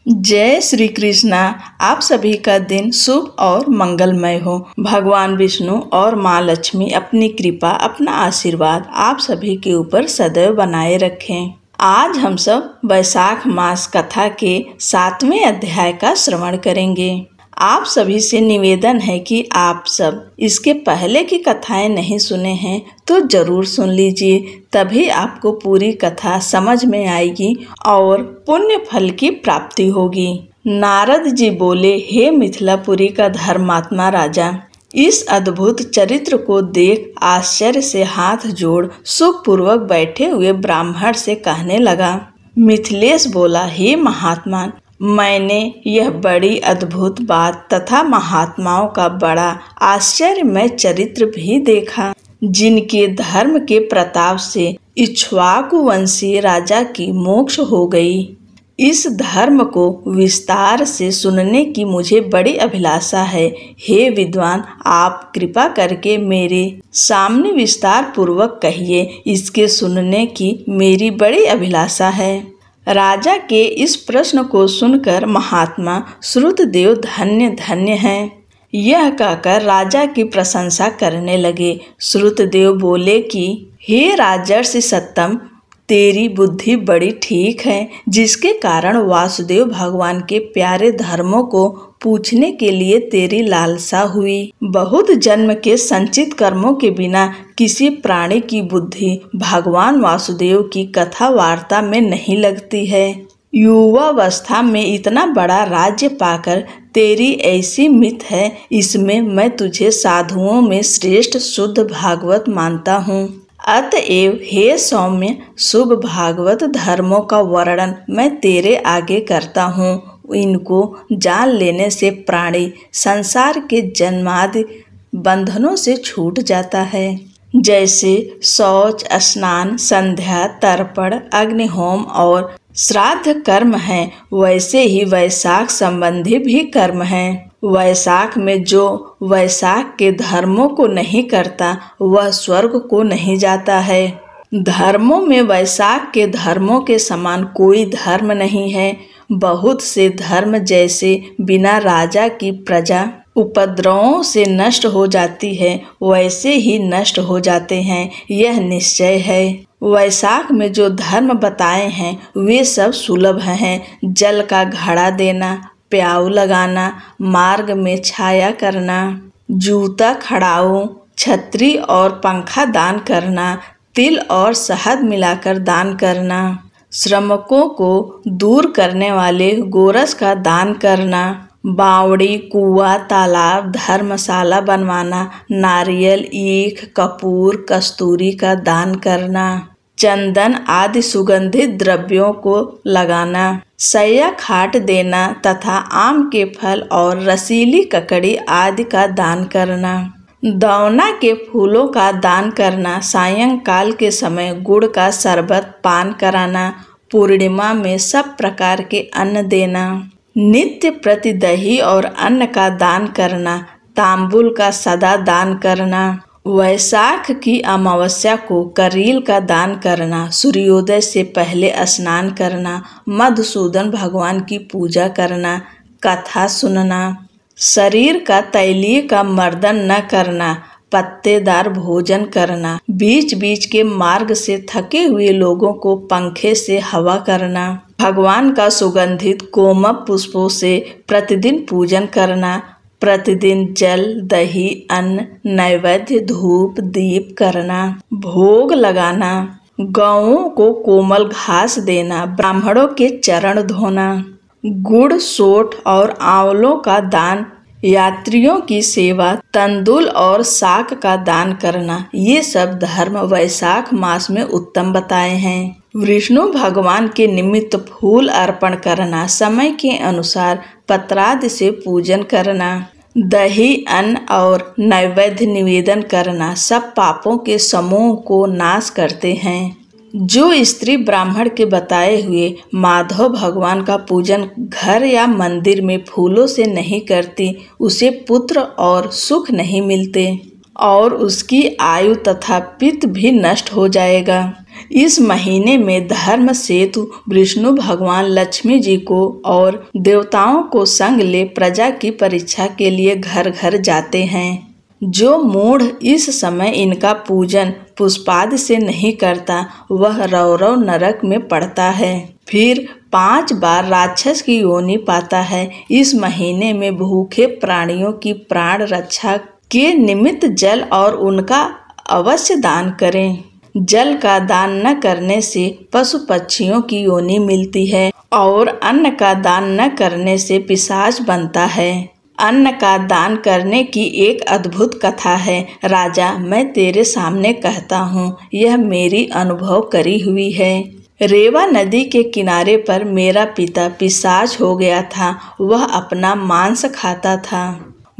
जय श्री कृष्णा। आप सभी का दिन शुभ और मंगलमय हो। भगवान विष्णु और माँ लक्ष्मी अपनी कृपा, अपना आशीर्वाद आप सभी के ऊपर सदैव बनाए रखें। आज हम सब वैशाख मास कथा के 7वें अध्याय का श्रवण करेंगे। आप सभी से निवेदन है कि आप सब इसके पहले की कथाएं नहीं सुने हैं तो जरूर सुन लीजिए, तभी आपको पूरी कथा समझ में आएगी और पुण्य फल की प्राप्ति होगी। नारद जी बोले, हे मिथिलापुरी का धर्मात्मा राजा, इस अद्भुत चरित्र को देख आश्चर्य से हाथ जोड़ सुखपूर्वक बैठे हुए ब्राह्मण से कहने लगा। मिथिलेश बोला, हे महात्मा, मैंने यह बड़ी अद्भुत बात तथा महात्माओं का बड़ा आश्चर्यमय चरित्र भी देखा, जिनके धर्म के प्रताप से इक्ष्वाकु वंशीय राजा की मोक्ष हो गई। इस धर्म को विस्तार से सुनने की मुझे बड़ी अभिलाषा है। हे विद्वान, आप कृपा करके मेरे सामने विस्तार पूर्वक कहिए, इसके सुनने की मेरी बड़ी अभिलाषा है। राजा के इस प्रश्न को सुनकर महात्मा श्रुतदेव धन्य धन्य हैं, यह कहकर राजा की प्रशंसा करने लगे। श्रुतदेव बोले कि हे राजर्षि सत्तम, तेरी बुद्धि बड़ी ठीक है, जिसके कारण वासुदेव भगवान के प्यारे धर्मों को पूछने के लिए तेरी लालसा हुई। बहुत जन्म के संचित कर्मों के बिना किसी प्राणी की बुद्धि भगवान वासुदेव की कथा वार्ता में नहीं लगती है। युवावस्था में इतना बड़ा राज्य पाकर तेरी ऐसी मित है, इसमें मैं तुझे साधुओं में श्रेष्ठ शुद्ध भागवत मानता हूँ। अतएव हे सौम्य, शुभ भागवत धर्मों का वर्णन मैं तेरे आगे करता हूँ। इनको जान लेने से प्राणी संसार के जन्मादि बंधनों से छूट जाता है। जैसे शौच, स्नान, संध्या, तर्पण, अग्निहोम और श्राद्ध कर्म हैं, वैसे ही वैशाख संबंधी भी कर्म हैं। वैशाख में जो वैशाख के धर्मों को नहीं करता वह स्वर्ग को नहीं जाता है। धर्मों में वैशाख के धर्मों के समान कोई धर्म नहीं है। बहुत से धर्म जैसे बिना राजा की प्रजा उपद्रवों से नष्ट हो जाती है, वैसे ही नष्ट हो जाते हैं, यह निश्चय है। वैशाख में जो धर्म बताए हैं वे सब सुलभ हैं। जल का घड़ा देना, प्याऊ लगाना, मार्ग में छाया करना, जूता खड़ाऊ, छतरी और पंखा दान करना, तिल और शहद मिलाकर दान करना, श्रमिकों को दूर करने वाले गोरस का दान करना, बावड़ी, कुआं, तालाब, धर्मशाला बनवाना, नारियल, ईख, कपूर, कस्तूरी का दान करना, चंदन आदि सुगंधित द्रव्यों को लगाना, सैया खाट देना तथा आम के फल और रसीली ककड़ी आदि का दान करना, दौना के फूलों का दान करना, सायंकाल के समय गुड़ का शरबत पान कराना, पूर्णिमा में सब प्रकार के अन्न देना, नित्य प्रति दही और अन्न का दान करना, तांबुल का सदा दान करना, वैशाख की अमावस्या को करील का दान करना, सूर्योदय से पहले स्नान करना, मधुसूदन भगवान की पूजा करना, कथा सुनना, शरीर का तैलीय का मर्दन न करना, पत्तेदार भोजन करना, बीच बीच के मार्ग से थके हुए लोगों को पंखे से हवा करना, भगवान का सुगंधित कोमल पुष्पों से प्रतिदिन पूजन करना, प्रतिदिन जल, दही, अन्न, नैवेद्य, धूप, दीप करना, भोग लगाना, गौओं को कोमल घास देना, ब्राह्मणों के चरण धोना, गुड़, सोठ और आंवलों का दान, यात्रियों की सेवा, तंदुल और शाक का दान करना, ये सब धर्म वैशाख मास में उत्तम बताए हैं। विष्णु भगवान के निमित्त फूल अर्पण करना, समय के अनुसार पत्रादि से पूजन करना, दही, अन्न और नैवेद्य निवेदन करना सब पापों के समूह को नाश करते हैं। जो स्त्री ब्राह्मण के बताए हुए माधव भगवान का पूजन घर या मंदिर में फूलों से नहीं करती, उसे पुत्र और सुख नहीं मिलते और उसकी आयु तथा पित्त भी नष्ट हो जाएगा। इस महीने में धर्म सेतु विष्णु भगवान लक्ष्मी जी को और देवताओं को संग ले प्रजा की परीक्षा के लिए घर घर जाते हैं। जो मूढ़ इस समय इनका पूजन पुष्पादि से नहीं करता वह रौरव नरक में पड़ता है, फिर 5 बार राक्षस की योनि पाता है। इस महीने में भूखे प्राणियों की प्राण रक्षा के निमित्त जल और उनका अवश्य दान करें। जल का दान न करने से पशु पक्षियों की योनि मिलती है और अन्न का दान न करने से पिशाच बनता है। अन्न का दान करने की एक अद्भुत कथा है। राजा, मैं तेरे सामने कहता हूँ, यह मेरी अनुभव करी हुई है। रेवा नदी के किनारे पर मेरा पिता पिशाच हो गया था। वह अपना मांस खाता था।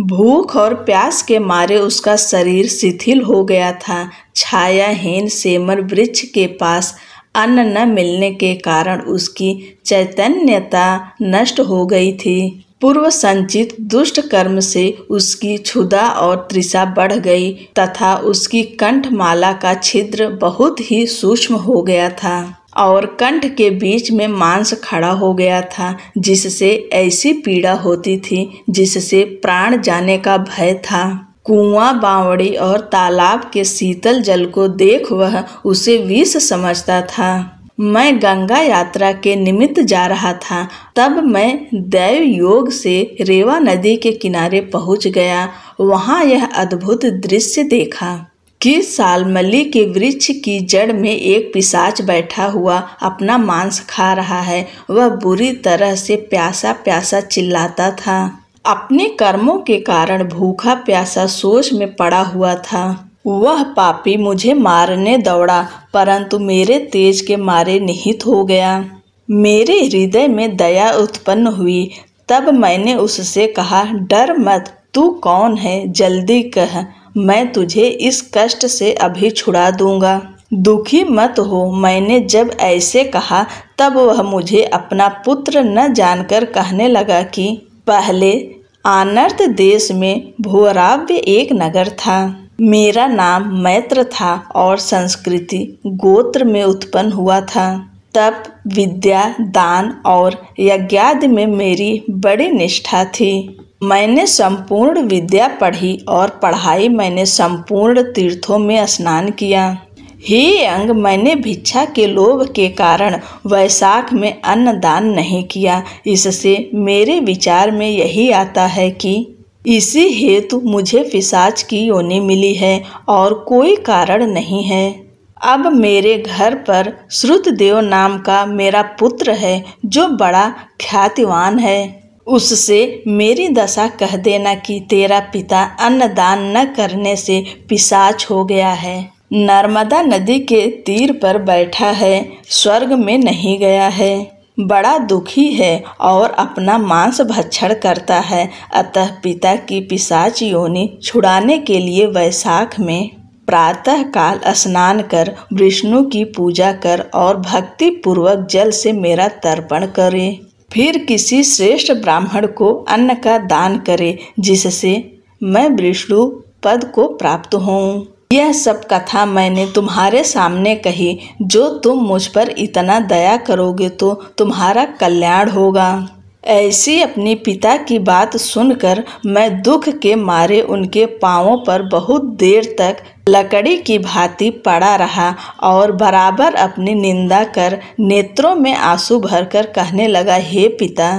भूख और प्यास के मारे उसका शरीर शिथिल हो गया था। छायाहीन सेमर वृक्ष के पास अन्न न मिलने के कारण उसकी चैतन्यता नष्ट हो गई थी। पूर्व संचित दुष्ट कर्म से उसकी क्षुधा और तृषा बढ़ गई तथा उसकी कंठमाला का छिद्र बहुत ही सूक्ष्म हो गया था और कंठ के बीच में मांस खड़ा हो गया था, जिससे ऐसी पीड़ा होती थी जिससे प्राण जाने का भय था। कुआं, बावड़ी और तालाब के शीतल जल को देख वह उसे विष समझता था। मैं गंगा यात्रा के निमित्त जा रहा था। तब मैं दैव योग से रेवा नदी के किनारे पहुंच गया। वहां यह अद्भुत दृश्य देखा कि सालमली के वृक्ष की जड़ में एक पिशाच बैठा हुआ अपना मांस खा रहा है। वह बुरी तरह से प्यासा प्यासा चिल्लाता था। अपने कर्मों के कारण भूखा प्यासा सोच में पड़ा हुआ था। वह पापी मुझे मारने दौड़ा, परंतु मेरे तेज के मारे निहित हो गया। मेरे हृदय में दया उत्पन्न हुई। तब मैंने उससे कहा, डर मत, तू कौन है? जल्दी कह, मैं तुझे इस कष्ट से अभी छुड़ा दूंगा। दुखी मत हो। मैंने जब ऐसे कहा तब वह मुझे अपना पुत्र न जानकर कहने लगा कि पहले आनर्त देश में भूराव्य एक नगर था। मेरा नाम मैत्र था और संस्कृति गोत्र में उत्पन्न हुआ था। तप, विद्या, दान और यज्ञादि में मेरी बड़ी निष्ठा थी। मैंने संपूर्ण विद्या पढ़ी और पढ़ाई मैंने संपूर्ण तीर्थों में स्नान किया। हे अंग, मैंने भिक्षा के लोभ के कारण वैशाख में अन्न दान नहीं किया। इससे मेरे विचार में यही आता है कि इसी हेतु मुझे पिशाच की योनि मिली है और कोई कारण नहीं है। अब मेरे घर पर श्रुतदेव नाम का मेरा पुत्र है जो बड़ा ख्यातिवान है। उससे मेरी दशा कह देना कि तेरा पिता अन्न दान न करने से पिशाच हो गया है। नर्मदा नदी के तीर पर बैठा है, स्वर्ग में नहीं गया है। बड़ा दुखी है और अपना मांस भक्षण करता है। अतः पिता की पिशाच योनि छुड़ाने के लिए वैशाख में प्रातः काल स्नान कर विष्णु की पूजा कर और भक्ति पूर्वक जल से मेरा तर्पण करे। फिर किसी श्रेष्ठ ब्राह्मण को अन्न का दान करे, जिससे मैं विष्णु पद को प्राप्त होऊं। यह सब कथा मैंने तुम्हारे सामने कही। जो तुम मुझ पर इतना दया करोगे तो तुम्हारा कल्याण होगा। ऐसी अपनी पिता की बात सुनकर मैं दुख के मारे उनके पांवों पर बहुत देर तक लकड़ी की भांति पड़ा रहा और बराबर अपनी निंदा कर नेत्रों में आंसू भरकर कहने लगा, हे पिता,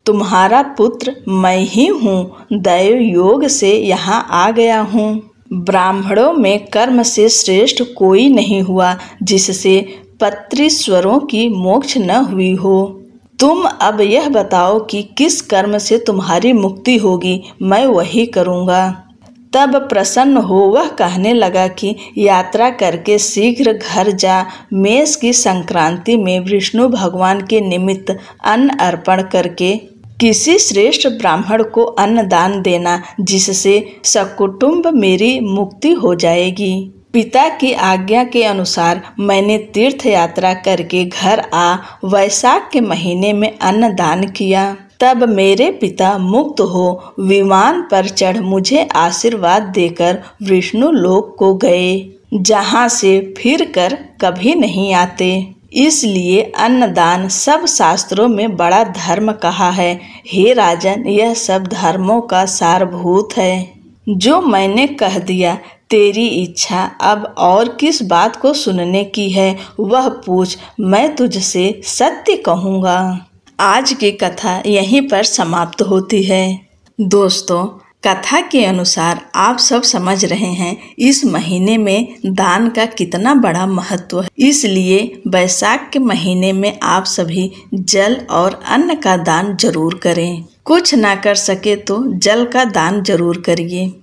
तुम्हारा पुत्र मैं ही हूँ। दैव योग से यहाँ आ गया हूँ। ब्राह्मणों में कर्म से श्रेष्ठ कोई नहीं हुआ जिससे पत्रीश्वरों की मोक्ष न हुई हो। तुम अब यह बताओ कि किस कर्म से तुम्हारी मुक्ति होगी, मैं वही करूँगा। तब प्रसन्न हो वह कहने लगा कि यात्रा करके शीघ्र घर जा। मेष की संक्रांति में विष्णु भगवान के निमित्त अन्न अर्पण करके किसी श्रेष्ठ ब्राह्मण को अन्न दान देना, जिससे सकुटुंब मेरी मुक्ति हो जाएगी। पिता की आज्ञा के अनुसार मैंने तीर्थ यात्रा करके घर आ वैशाख के महीने में अन्न दान किया। तब मेरे पिता मुक्त हो विमान पर चढ़ मुझे आशीर्वाद देकर विष्णु लोक को गए। जहाँ से फिर कर कभी नहीं आते। इसलिए अन्नदान सब शास्त्रों में बड़ा धर्म कहा है। हे राजन, यह सब धर्मों का सारभूत है। जो मैंने कह दिया, तेरी इच्छा अब और किस बात को सुनने की है वह पूछ, मैं तुझसे सत्य कहूँगा। आज की कथा यहीं पर समाप्त होती है। दोस्तों, कथा के अनुसार आप सब समझ रहे हैं इस महीने में दान का कितना बड़ा महत्व है। इसलिए वैशाख के महीने में आप सभी जल और अन्न का दान जरूर करें। कुछ ना कर सके तो जल का दान जरूर करिए।